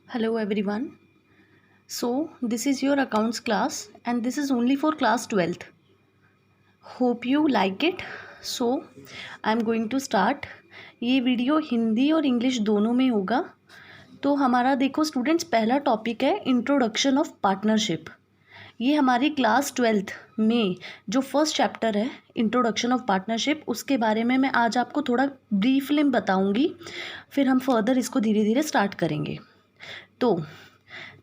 Hello everyone. So, this is your accounts class and this is only for class 12th. Hope you like it. So, I am going to start. ये video Hindi और English दोनों में होगा. तो हमारा देखो students पहला topic है इंट्रोडक्शन ऑफ पार्टनरशिप. ये हमारी क्लास 12th में जो फर्स्ट चैप्टर है इंट्रोडक्शन ऑफ पार्टनरशिप उसके बारे में मैं आज आपको थोड़ा ब्रीफली बताऊंगी. फिर हम फर्दर इसको धीरे धीरे स्टार्ट करेंगे. तो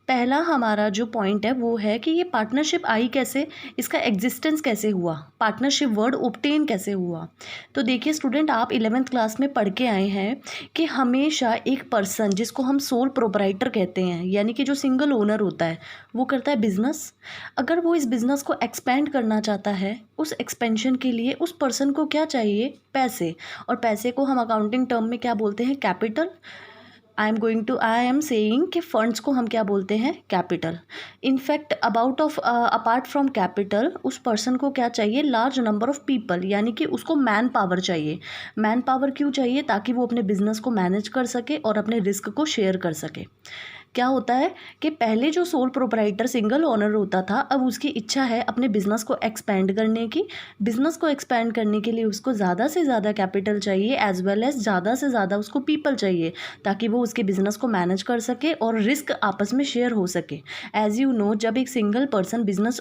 पहला हमारा जो पॉइंट है वो है कि ये पार्टनरशिप आई कैसे, इसका एग्जिस्टेंस कैसे हुआ, पार्टनरशिप वर्ड ऑब्टेन कैसे हुआ. तो देखिए स्टूडेंट, आप 11th क्लास में पढ़ के आए हैं कि हमेशा एक पर्सन जिसको हम सोल प्रोप्राइटर कहते हैं, यानी कि जो सिंगल ओनर होता है, वो करता है बिजनेस. अगर वो इस बिज़नेस को एक्सपेंड करना चाहता है, उस एक्सपेंशन के लिए उस पर्सन को क्या चाहिए, पैसे. और पैसे को हम अकाउंटिंग टर्म में क्या बोलते हैं, कैपिटल. आई एम सेइंग कि फंड्स को हम क्या बोलते हैं, capital. In fact apart from capital उस पर्सन को क्या चाहिए, लार्ज नंबर ऑफ पीपल, यानी कि उसको मैन पावर चाहिए. मैन पावर क्यों चाहिए, ताकि वो अपने बिजनेस को मैनेज कर सके और अपने रिस्क को शेयर कर सके. क्या होता है कि पहले जो सोल प्रोप्राइटर सिंगल ओनर होता था, अब उसकी इच्छा है अपने बिज़नेस को एक्सपेंड करने की. बिज़नेस को एक्सपेंड करने के लिए उसको ज़्यादा से ज़्यादा कैपिटल चाहिए, एज वेल एज ज़्यादा से ज़्यादा उसको पीपल चाहिए, ताकि वो उसके बिज़नेस को मैनेज कर सके और रिस्क आपस में शेयर हो सके. एज़ यू नो, जब एक सिंगल पर्सन बिज़नेस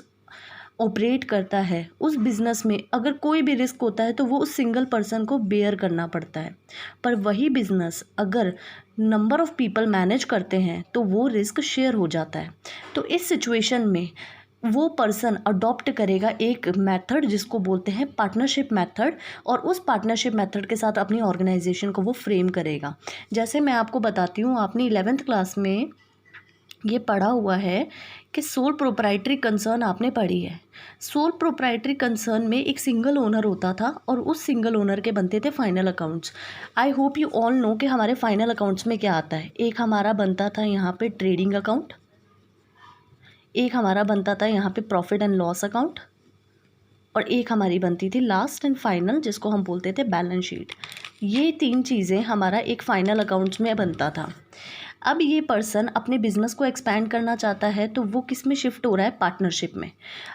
ऑपरेट करता है, उस बिज़नेस में अगर कोई भी रिस्क होता है तो वो उस सिंगल पर्सन को बेयर करना पड़ता है. पर वही बिज़नेस अगर नंबर ऑफ़ पीपल मैनेज करते हैं तो वो रिस्क शेयर हो जाता है. तो इस सिचुएशन में वो पर्सन अडॉप्ट करेगा एक मेथड जिसको बोलते हैं पार्टनरशिप मेथड, और उस पार्टनरशिप मेथड के साथ अपनी ऑर्गेनाइजेशन को वो फ्रेम करेगा. जैसे मैं आपको बताती हूँ, आपने 11th क्लास में ये पढ़ा हुआ है कि सोल प्रोप्राइटरी कंसर्न आपने पढ़ी है. सोल प्रोप्राइटरी कंसर्न में एक सिंगल ओनर होता था और उस सिंगल ओनर के बनते थे final accounts. I hope you all know कि हमारे फाइनल अकाउंट्स में क्या आता है. एक हमारा बनता था यहाँ पे ट्रेडिंग अकाउंट, एक हमारा बनता था यहाँ पे प्रॉफिट एंड लॉस अकाउंट, और एक हमारी बनती थी लास्ट एंड फाइनल जिसको हम बोलते थे बैलेंस शीट. ये 3 चीज़ें हमारा एक फ़ाइनल अकाउंट्स में बनता था. अब ये पर्सन अपने बिज़नेस को एक्सपैंड करना चाहता है तो वो किस में शिफ्ट हो रहा है, पार्टनरशिप में.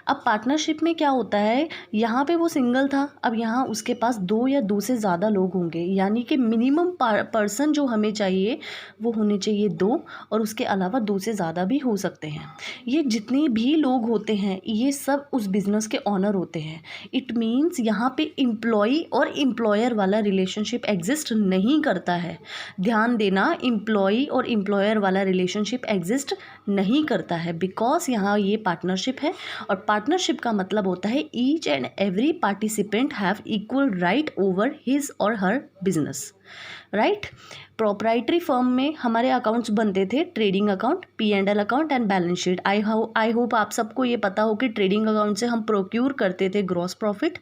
अब पार्टनरशिप में क्या होता है, यहाँ पे वो सिंगल था, अब यहाँ उसके पास 2 या 2 से ज़्यादा लोग होंगे, यानी कि मिनिमम पर्सन जो हमें चाहिए वो होने चाहिए 2, और उसके अलावा 2 से ज़्यादा भी हो सकते हैं. ये जितने भी लोग होते हैं ये सब उस बिज़नेस के ऑनर होते हैं. इट मीन्स यहाँ पे एम्प्लॉई और एम्प्लॉयर वाला रिलेशनशिप एग्जिस्ट नहीं करता है. ध्यान देना, एम्प्लॉई और एम्प्लॉयर वाला रिलेशनशिप एग्जिस्ट नहीं करता है, बिकॉज यहाँ ये पार्टनरशिप है. और पार्टनरशिप का मतलब होता है each and every participant have equal right over his और हर बिजनेस, राइट. प्रोप्राइटरी फर्म में हमारे अकाउंट्स बनते थे trading account, P&L account and balance sheet. I hope आप सबको ये पता हो कि ट्रेडिंग अकाउंट से हम प्रोक्यूर करते थे ग्रॉस प्रॉफिट.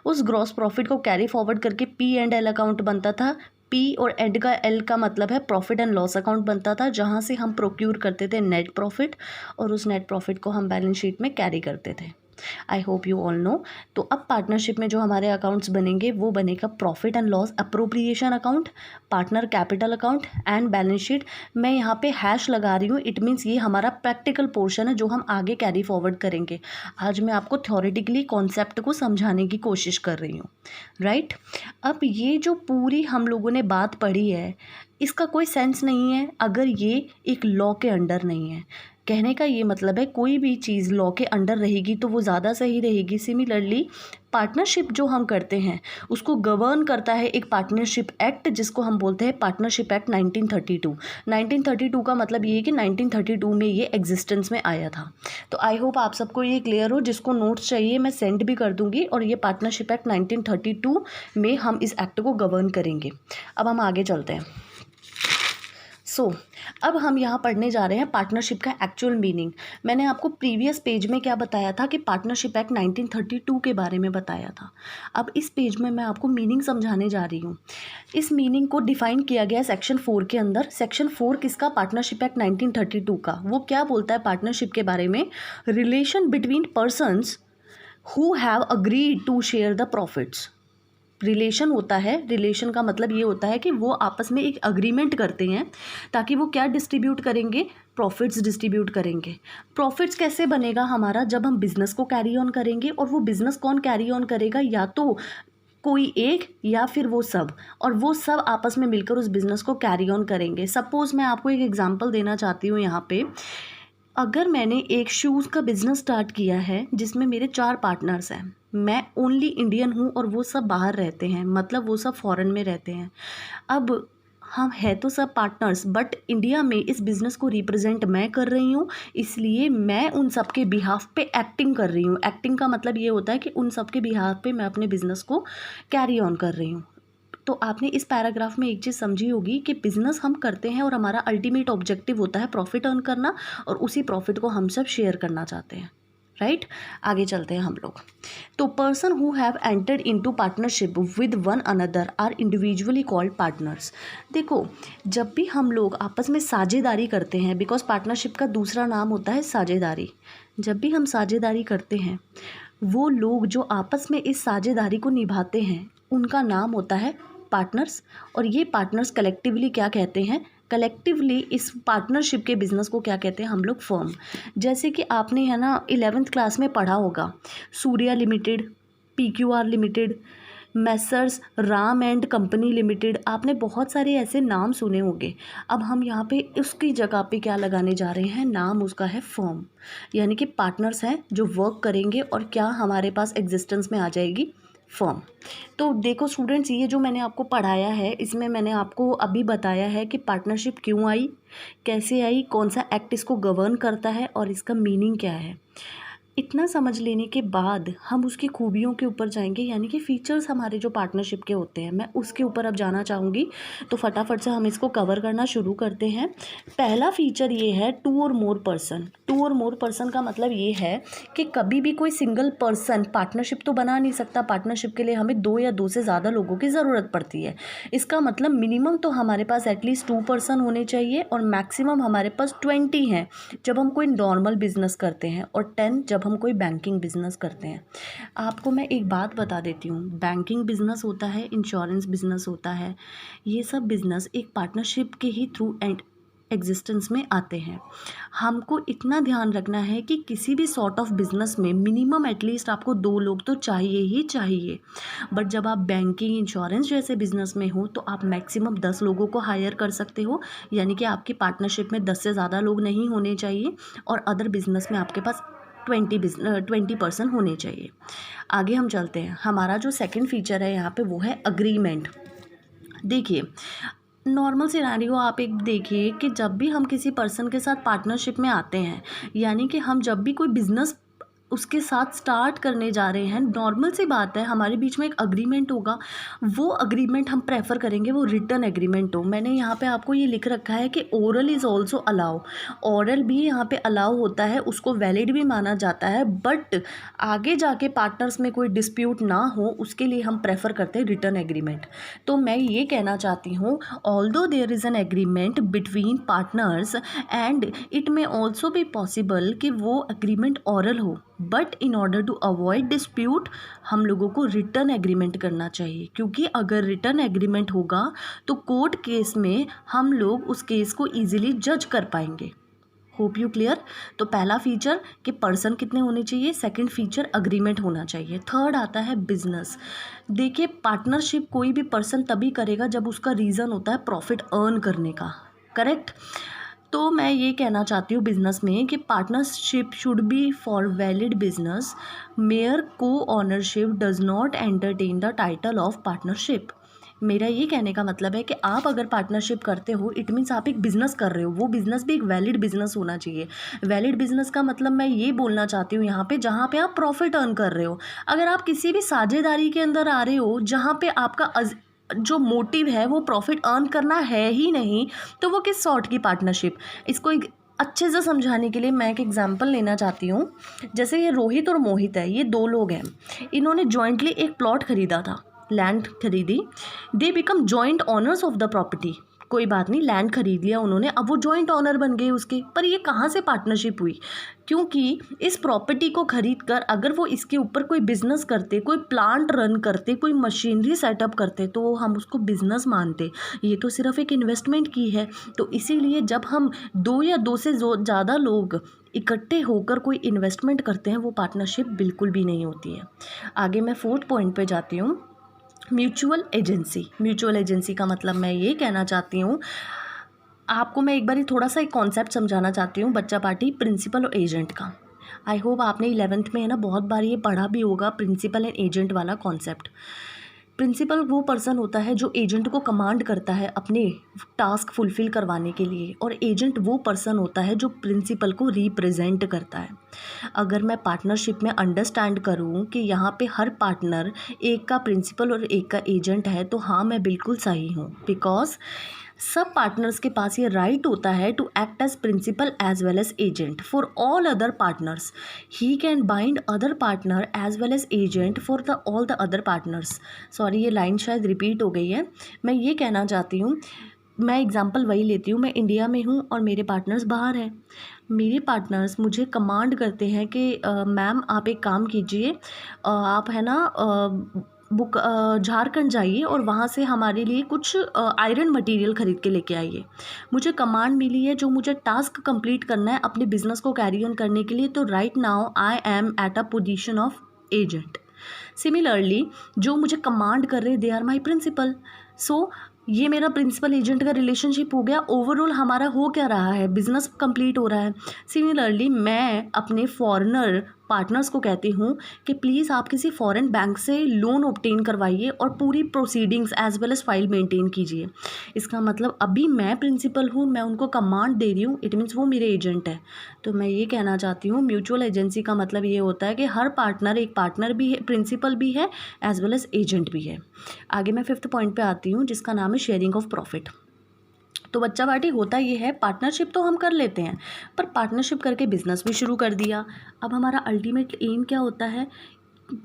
उस ग्रॉस प्रॉफिट को कैरी फॉरवर्ड करके P&L अकाउंट बनता था. P और एंड का L का मतलब है प्रॉफिट एंड लॉस अकाउंट बनता था, जहाँ से हम प्रोक्यूर करते थे नेट प्रॉफिट, और उस नेट प्रॉफिट को हम बैलेंस शीट में कैरी करते थे. I hope you all know. तो अब पार्टनरशिप में जो हमारे अकाउंट्स बनेंगे वो बनेगा profit and loss appropriation account, partner capital account and balance sheet. मैं यहाँ पे हैश लगा रही हूँ, इट मीन्स ये हमारा प्रैक्टिकल पोर्शन है जो हम आगे कैरी फॉरवर्ड करेंगे. आज मैं आपको थ्योरेटिकली कॉन्सेप्ट को समझाने की कोशिश कर रही हूँ, राइट. अब ये जो पूरी हम लोगों ने बात पढ़ी है इसका कोई सेंस नहीं है अगर ये एक लॉ के अंडर नहीं है. कहने का ये मतलब है कोई भी चीज़ लॉ के अंडर रहेगी तो वो ज़्यादा सही रहेगी. सिमिलरली पार्टनरशिप जो हम करते हैं उसको गवर्न करता है एक पार्टनरशिप एक्ट जिसको हम बोलते हैं पार्टनरशिप एक्ट 1932. 1932 का मतलब ये है कि 1932 में ये एग्जिस्टेंस में आया था. तो आई होप आप सबको ये क्लियर हो. जिसको नोट्स चाहिए मैं सेंड भी कर दूंगी. और ये पार्टनरशिप एक्ट 1932 में हम इस एक्ट को गवर्न करेंगे. अब हम आगे चलते हैं. अब हम यहाँ पढ़ने जा रहे हैं पार्टनरशिप का एक्चुअल मीनिंग. मैंने आपको प्रीवियस पेज में क्या बताया था कि पार्टनरशिप एक्ट 1932 के बारे में बताया था. अब इस पेज में मैं आपको मीनिंग समझाने जा रही हूँ. इस मीनिंग को डिफाइन किया गया है सेक्शन 4 के अंदर. सेक्शन 4 किसका, पार्टनरशिप एक्ट 1932 का. वो क्या बोलता है पार्टनरशिप के बारे में, relation between persons who have agreed to share the profits. Relation होता है, रिलेशन का मतलब ये होता है कि वो आपस में एक अग्रीमेंट करते हैं ताकि वो क्या डिस्ट्रीब्यूट करेंगे, प्रॉफिट्स डिस्ट्रीब्यूट करेंगे। प्रॉफिट्स कैसे बनेगा हमारा, जब हम बिज़नेस को कैरी ऑन करेंगे, और वो बिज़नेस कौन कैरी ऑन करेगा, या तो कोई एक या फिर वो सब, और वो सब आपस में मिलकर उस बिज़नेस को कैरी ऑन करेंगे। सपोज़ मैं आपको एक एग्जांपल देना चाहती हूँ यहाँ पे। अगर मैंने एक शूज़ का बिज़नेस स्टार्ट किया है जिसमें मेरे 4 पार्टनर्स हैं, मैं ओनली इंडियन हूँ और वो सब बाहर रहते हैं, मतलब वो सब फॉरेन में रहते हैं। अब हम हैं तो सब पार्टनर्स, बट इंडिया में इस बिज़नेस को रिप्रेजेंट मैं कर रही हूँ, इसलिए मैं उन सब के बिहाफ पे एक्टिंग कर रही हूँ। एक्टिंग का मतलब ये होता है कि उन सब के बिहाफ पे मैं अपने बिज़नेस को कैरी ऑन कर रही हूँ। तो आपने इस पैराग्राफ में एक चीज़ समझी होगी कि बिज़नेस हम करते हैं और हमारा अल्टीमेट ऑब्जेक्टिव होता है प्रॉफिट अर्न करना, और उसी प्रॉफिट को हम सब शेयर करना चाहते हैं, राइट। आगे चलते हैं हम लोग। तो person who have entered into partnership with one another are individually called partners. देखो, जब भी हम लोग आपस में साझेदारी करते हैं, बिकॉज पार्टनरशिप का दूसरा नाम होता है साझेदारी, जब भी हम साझेदारी करते हैं, वो लोग जो आपस में इस साझेदारी को निभाते हैं उनका नाम होता है पार्टनर्स। और ये पार्टनर्स कलेक्टिवली क्या कहते हैं, कलेक्टिवली इस पार्टनरशिप के बिज़नेस को क्या कहते हैं हम लोग, फर्म। जैसे कि आपने है ना 11th क्लास में पढ़ा होगा, Surya limited, PQR limited, Messrs Ram and company limited, आपने बहुत सारे ऐसे नाम सुने होंगे। अब हम यहाँ पे उसकी जगह पे क्या लगाने जा रहे हैं, नाम उसका है फर्म, यानी कि पार्टनर्स हैं जो वर्क करेंगे, और क्या हमारे पास एग्जिस्टेंस में आ जाएगी, फर्म। तो देखो स्टूडेंट्स, ये जो मैंने आपको पढ़ाया है इसमें मैंने आपको अभी बताया है कि पार्टनरशिप क्यों आई, कैसे आई, कौन सा एक्ट इसको गवर्न करता है, और इसका मीनिंग क्या है। इतना समझ लेने के बाद हम उसकी खूबियों के ऊपर जाएंगे, यानी कि फीचर्स हमारे जो पार्टनरशिप के होते हैं, मैं उसके ऊपर अब जाना चाहूँगी। तो फटाफट से हम इसको कवर करना शुरू करते हैं। पहला फीचर ये है टू और मोर पर्सन। टू और मोर पर्सन का मतलब ये है कि कभी भी कोई सिंगल पर्सन पार्टनरशिप तो बना नहीं सकता, पार्टनरशिप के लिए हमें 2 या 2 से ज़्यादा लोगों की ज़रूरत पड़ती है। इसका मतलब मिनिमम तो हमारे पास एटलीस्ट 2 पर्सन होने चाहिए, और मैक्सिमम हमारे पास 20 हैं जब हम कोई नॉर्मल बिजनेस करते हैं, और 10 जब हम कोई बैंकिंग बिजनेस करते हैं। आपको मैं एक बात बता देती हूँ, बैंकिंग बिजनेस होता है, इंश्योरेंस बिजनेस होता है, ये सब बिजनेस एक पार्टनरशिप के ही थ्रू एग्जिस्टेंस में आते हैं। हमको इतना ध्यान रखना है कि किसी भी सॉर्ट ऑफ बिजनेस में मिनिमम एटलीस्ट आपको 2 लोग तो चाहिए ही चाहिए। बट जब आप बैंकिंग, इंश्योरेंस जैसे बिजनेस में हो तो आप मैक्सिमम 10 लोगों को हायर कर सकते हो, यानी कि आपकी पार्टनरशिप में 10 से ज़्यादा लोग नहीं होने चाहिए, और अदर बिजनेस में आपके पास 20 पर्सन होने चाहिए। आगे हम चलते हैं। हमारा जो सेकंड फीचर है यहाँ पे वो है अग्रीमेंट। देखिए, नॉर्मल सिनेरियो आप एक देखिए कि जब भी हम किसी पर्सन के साथ पार्टनरशिप में आते हैं, यानी कि हम जब भी कोई बिज़नेस उसके साथ स्टार्ट करने जा रहे हैं, नॉर्मल सी बात है हमारे बीच में एक अग्रीमेंट होगा। वो अग्रीमेंट हम प्रेफर करेंगे वो रिटन एग्रीमेंट हो। मैंने यहाँ पे आपको ये लिख रखा है कि oral is also allow, oral भी यहाँ पे अलाउ होता है, उसको वैलिड भी माना जाता है, बट आगे जाके पार्टनर्स में कोई डिस्प्यूट ना हो उसके लिए हम प्रेफर करते हैं रिटन एग्रीमेंट। तो मैं ये कहना चाहती हूँ, although there is an agreement between partners and it may also be possible कि वो एग्रीमेंट ओरल हो, but in order to avoid dispute हम लोगों को रिटर्न एग्रीमेंट करना चाहिए, क्योंकि अगर रिटर्न एग्रीमेंट होगा तो कोर्ट केस में हम लोग उस केस को इजीली जज कर पाएंगे। Hope you clear. तो पहला फीचर कि पर्सन कितने होने चाहिए, सेकंड फीचर अग्रीमेंट होना चाहिए, थर्ड आता है बिजनेस। देखिए, पार्टनरशिप कोई भी पर्सन तभी करेगा जब उसका रीज़न होता है प्रॉफिट अर्न करने का, करेक्ट। तो मैं ये कहना चाहती हूँ बिज़नेस में कि partnership should be for valid business, mere को ownership does not entertain the title of partnership. मेरा ये कहने का मतलब है कि आप अगर पार्टनरशिप करते हो इट मीन्स आप एक बिज़नेस कर रहे हो, वो बिज़नेस भी एक वैलिड बिज़नेस होना चाहिए। वैलिड बिज़नेस का मतलब मैं ये बोलना चाहती हूँ यहाँ पे जहाँ पे आप प्रॉफिट अर्न कर रहे हो। अगर आप किसी भी साझेदारी के अंदर आ रहे हो जहाँ पे आपका जो मोटिव है वो प्रॉफिट अर्न करना है ही नहीं, तो वो किस सॉर्ट की पार्टनरशिप। इसको एक अच्छे से समझाने के लिए मैं एक एग्जांपल लेना चाहती हूँ। जैसे ये रोहित और मोहित है, ये 2 लोग हैं, इन्होंने जॉइंटली एक प्लॉट खरीदा था, लैंड खरीदी, they become joint honours of the property. कोई बात नहीं, लैंड खरीद लिया उन्होंने, अब वो जॉइंट ऑनर बन गए उसके। पर ये कहाँ से पार्टनरशिप हुई? क्योंकि इस प्रॉपर्टी को खरीद कर अगर वो इसके ऊपर कोई बिजनेस करते, कोई प्लांट रन करते, कोई मशीनरी सेटअप करते, तो हम उसको बिजनेस मानते। ये तो सिर्फ एक इन्वेस्टमेंट की है। तो इसीलिए जब हम दो या दो से ज़्यादा लोग इकट्ठे होकर कोई इन्वेस्टमेंट करते हैं, वो पार्टनरशिप बिल्कुल भी नहीं होती है। आगे मैं 4th पॉइंट पे जाती हूँ, म्यूचुअल एजेंसी। म्यूचुअल एजेंसी का मतलब मैं ये कहना चाहती हूँ, आपको मैं एक बार थोड़ा सा एक कॉन्सेप्ट समझाना चाहती हूँ बच्चा पार्टी प्रिंसिपल और एजेंट का। आई होप आपने 11th में है ना बहुत बार ये पढ़ा भी होगा, प्रिंसिपल एंड एजेंट वाला कॉन्सेप्ट। प्रिंसिपल वो पर्सन होता है जो एजेंट को कमांड करता है अपने टास्क फुलफ़िल करवाने के लिए, और एजेंट वो पर्सन होता है जो प्रिंसिपल को रिप्रेजेंट करता है। अगर मैं पार्टनरशिप में अंडरस्टैंड करूं कि यहाँ पे हर पार्टनर एक का प्रिंसिपल और एक का एजेंट है, तो हाँ मैं बिल्कुल सही हूँ। बिकॉज सब पार्टनर्स के पास ये राइट होता है to act as principal as well as agent for all other partners. He can bind other partner as well as agent for the all the other partners. Sorry, ये line शायद repeat हो गई है। मैं ये कहना चाहती हूँ, मैं एग्जांपल वही लेती हूँ, मैं इंडिया में हूँ और मेरे पार्टनर्स बाहर हैं। मेरे पार्टनर्स मुझे कमांड करते हैं कि मैम आप एक काम कीजिए, आप है ना झारखंड जाइए और वहाँ से हमारे लिए कुछ आयरन मटेरियल ख़रीद के लेके आइए। मुझे कमांड मिली है, जो मुझे टास्क कंप्लीट करना है अपने बिजनेस को कैरी ऑन करने के लिए। तो right now I am at a position of agent. Similarly जो मुझे कमांड कर रहे, दे आर माई प्रिंसिपल। सो ये मेरा प्रिंसिपल एजेंट का रिलेशनशिप हो गया। ओवरऑल हमारा हो क्या रहा है, बिजनेस कंप्लीट हो रहा है। सिमिलरली मैं अपने फॉरेनर पार्टनर्स को कहती हूँ कि प्लीज़ आप किसी फॉरेन बैंक से लोन ऑब्टेन करवाइए और पूरी proceedings as well as file maintain कीजिए। इसका मतलब अभी मैं प्रिंसिपल हूँ, मैं उनको कमांड दे रही हूँ, इट मीन्स वो मेरे एजेंट है। तो मैं ये कहना चाहती हूँ, म्यूचुअल एजेंसी का मतलब ये होता है कि हर पार्टनर एक पार्टनर भी है, प्रिंसिपल भी है, एज वेल एज एजेंट भी है। आगे मैं 5th पॉइंट पे आती हूँ, जिसका नाम है शेयरिंग ऑफ प्रॉफिट। तो बच्चा पार्टी होता ये है, पार्टनरशिप तो हम कर लेते हैं, पर पार्टनरशिप करके बिजनेस भी शुरू कर दिया। अब हमारा अल्टीमेट एम क्या होता है,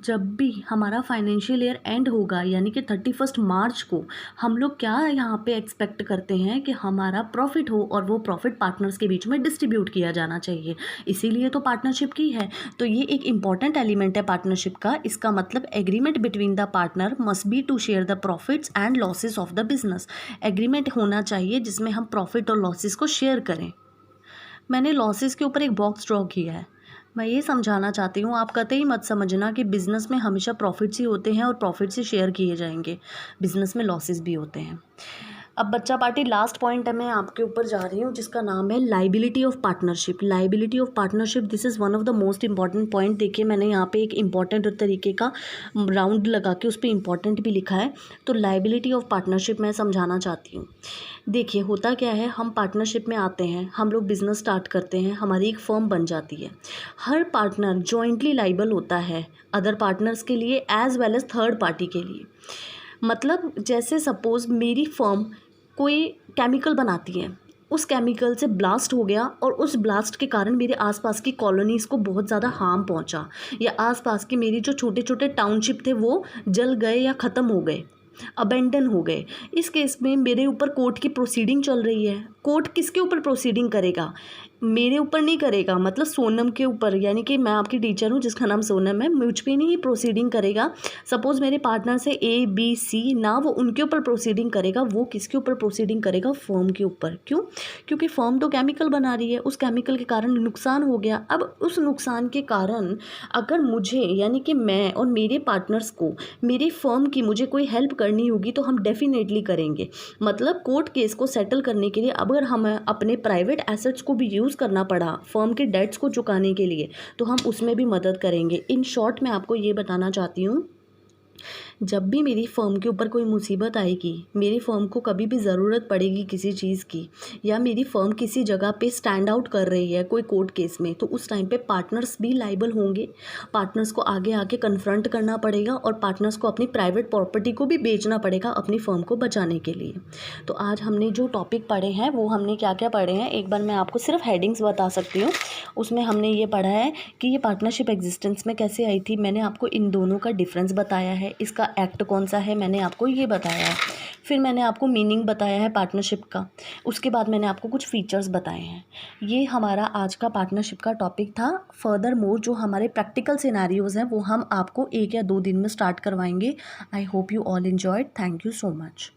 जब भी हमारा फाइनेंशियल ईयर एंड होगा, यानी कि 31 मार्च को, हम लोग क्या यहाँ पे एक्सपेक्ट करते हैं कि हमारा प्रॉफिट हो और वो प्रॉफिट पार्टनर्स के बीच में डिस्ट्रीब्यूट किया जाना चाहिए। इसीलिए तो पार्टनरशिप की है। तो ये एक इम्पॉर्टेंट एलिमेंट है पार्टनरशिप का। इसका मतलब agreement between the partner must be to share the profits and losses of the business. Agreement होना चाहिए जिसमें हम प्रॉफिट और लॉसेस को शेयर करें। मैंने लॉसेस के ऊपर एक बॉक्स ड्रॉ किया है। मैं ये समझाना चाहती हूँ, आप कतई मत समझना कि बिज़नेस में हमेशा प्रॉफिट्स ही होते हैं और प्रॉफिट से शेयर किए जाएंगे। बिज़नेस में लॉसेस भी होते हैं। अब बच्चा पार्टी लास्ट पॉइंट है, मैं आपके ऊपर जा रही हूँ, जिसका नाम है liability of partnership. Liability of partnership, this is one of the most important point. देखिए मैंने यहाँ पे एक इंपॉर्टेंट तरीके का राउंड लगा के उस पर इंपॉर्टेंट भी लिखा है। तो लाइबिलिटी ऑफ पार्टनरशिप मैं समझाना चाहती हूँ। देखिए होता क्या है, हम पार्टनरशिप में आते हैं, हम लोग बिज़नेस स्टार्ट करते हैं, हमारी एक फर्म बन जाती है। हर पार्टनर जॉइंटली लाइबल होता है अदर पार्टनर्स के लिए as well as third party के लिए। मतलब जैसे सपोज़ मेरी फर्म कोई केमिकल बनाती है, उस केमिकल से ब्लास्ट हो गया और उस ब्लास्ट के कारण मेरे आसपास की कॉलोनीज़ को बहुत ज़्यादा हार्म पहुंचा, या आसपास के मेरी जो छोटे छोटे टाउनशिप थे वो जल गए या ख़त्म हो गए, अबेंडन हो गए। इस केस में मेरे ऊपर कोर्ट की प्रोसीडिंग चल रही है। कोर्ट किसके ऊपर प्रोसीडिंग करेगा? मेरे ऊपर नहीं करेगा, मतलब सोनम के ऊपर, यानी कि मैं आपकी टीचर हूँ जिसका नाम सोनम है, मुझ पे नहीं प्रोसीडिंग करेगा। सपोज़ मेरे पार्टनर से A B C ना, वो उनके ऊपर प्रोसीडिंग करेगा, वो किसके ऊपर प्रोसीडिंग करेगा? फर्म के ऊपर। क्यों? क्योंकि फर्म तो केमिकल बना रही है, उस केमिकल के कारण नुकसान हो गया। अब उस नुकसान के कारण अगर मुझे, यानी कि मैं और मेरे पार्टनर्स को, मेरी फर्म की मुझे कोई हेल्प करनी होगी तो हम डेफिनेटली करेंगे। मतलब कोर्ट केस को सेटल करने के लिए अगर हमें अपने प्राइवेट एसेट्स को भी यूज़ करना पड़ा फर्म के डेट्स को चुकाने के लिए, तो हम उसमें भी मदद करेंगे। इन शॉर्ट मैं आपको ये बताना चाहती हूँ, जब भी मेरी फ़र्म के ऊपर कोई मुसीबत आएगी, मेरी फ़र्म को कभी भी ज़रूरत पड़ेगी किसी चीज़ की, या मेरी फ़र्म किसी जगह पे स्टैंड आउट कर रही है कोई कोर्ट केस में, तो उस टाइम पे पार्टनर्स भी लाइबल होंगे। पार्टनर्स को आगे आके कन्फ्रंट करना पड़ेगा और पार्टनर्स को अपनी प्राइवेट प्रॉपर्टी को भी बेचना पड़ेगा अपनी फ़र्म को बचाने के लिए। तो आज हमने जो टॉपिक पढ़े हैं वो हमने क्या क्या पढ़े हैं, एक बार मैं आपको सिर्फ हेडिंग्स बता सकती हूँ। उसमें हमने ये पढ़ा है कि ये पार्टनरशिप एग्जिस्टेंस में कैसे आई थी, मैंने आपको इन दोनों का डिफरेंस बताया है। है, इसका एक्ट कौन सा है, मैंने आपको ये बताया है। फिर मैंने आपको मीनिंग बताया है पार्टनरशिप का। उसके बाद मैंने आपको कुछ फीचर्स बताए हैं। ये हमारा आज का पार्टनरशिप का टॉपिक था। फर्दर मोर जो हमारे प्रैक्टिकल सिनेरियोज़ हैं वो हम आपको 1 या 2 दिन में स्टार्ट करवाएंगे। I hope you all enjoyed. Thank you so much.